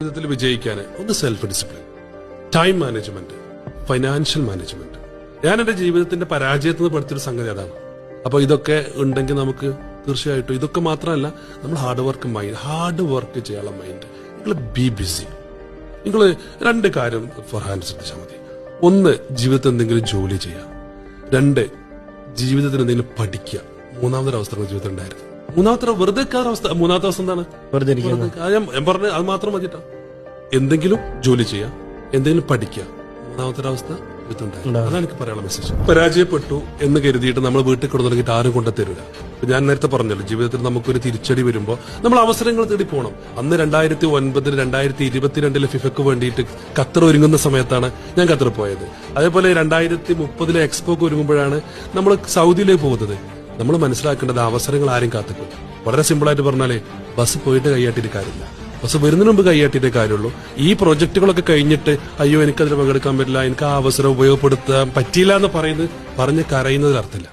ജീവിതത്തിൽ വിജയിക്കാൻ ഒന്ന് self discipline, time management, financial management. ഞാൻ എന്റെ ജീവിതത്തിന്റെ പരാജയത്തിൽ നിന്ന് പഠിച്ചൊരു സംഗതി അതാണ്. അപ്പൊ ഇതൊക്കെ ഉണ്ടെങ്കിൽ നമുക്ക് തീർച്ചയായിട്ടും ഇതൊക്കെ മാത്രമല്ല, നമ്മൾ ഹാർഡ് വർക്ക് ചെയ്യാനുള്ള മൈൻഡ്. നിങ്ങൾ ബി ബിസി. നിങ്ങൾ രണ്ട് കാര്യം ഫർഹാൻ ശ്രദ്ധിച്ചാൽ മതി. ഒന്ന്, ജീവിതത്തിൽ എന്തെങ്കിലും ജോലി ചെയ്യുക. രണ്ട്, ജീവിതത്തിൽ എന്തെങ്കിലും പഠിക്കുക. മൂന്നാമതൊരവസ്ഥ ജീവിതത്തിൽ ഉണ്ടായിരുന്നു. വെറുതെ അവസ്ഥ. മൂന്നാമത്തെ അവസ്ഥ എന്താണ്? ഞാൻ പറഞ്ഞ അത് മാത്രം മതിട്ടോ. എന്തെങ്കിലും ജോലി ചെയ്യുക, എന്തെങ്കിലും പഠിക്കുക. മൂന്നാമത്തെ അവസ്ഥ അതാണ് എനിക്ക് പറയാനുള്ള മെസ്സേജ്. പരാജയപ്പെട്ടു എന്ന് കരുതിയിട്ട് നമ്മൾ വീട്ടിൽ കിടന്നിട്ട് ആരും കൊണ്ടുത്തരില്ല. ഞാൻ നേരത്തെ പറഞ്ഞല്ലോ, ജീവിതത്തിൽ നമുക്കൊരു തിരിച്ചടി വരുമ്പോൾ നമ്മൾ അവസരങ്ങൾ തേടി പോകണം. അന്ന് 2009 2022 ഫിഫയ്ക്ക് വേണ്ടിയിട്ട് ഖത്തർ ഒരുങ്ങുന്ന സമയത്താണ് ഞാൻ ഖത്തർ പോയത്. അതേപോലെ 2030 എക്സ്പോക്ക് ഒരുങ്ങുമ്പോഴാണ് നമ്മൾ സൗദിയിലേക്ക് പോകുന്നത്. നമ്മൾ മനസ്സിലാക്കേണ്ടത് അവസരങ്ങൾ ആരും കാത്തിക്കും. വളരെ സിമ്പിൾ ആയിട്ട് പറഞ്ഞാലേ, ബസ് പോയിട്ട് കൈയാട്ടിയിട്ട് കാര്യമില്ല, ബസ് വരുന്നതിന് മുമ്പ് കൈയാട്ടിയിട്ടേ കാര്യമുള്ളൂ. ഈ പ്രൊജക്ടുകളൊക്കെ കഴിഞ്ഞിട്ട് അയ്യോ എനിക്കതിൽ പങ്കെടുക്കാൻ പറ്റില്ല, എനിക്ക് ആ അവസരം ഉപയോഗപ്പെടുത്താൻ പറ്റിയില്ല എന്ന് പറഞ്ഞ് കരയുന്നതിൽ അർത്ഥമില്ല.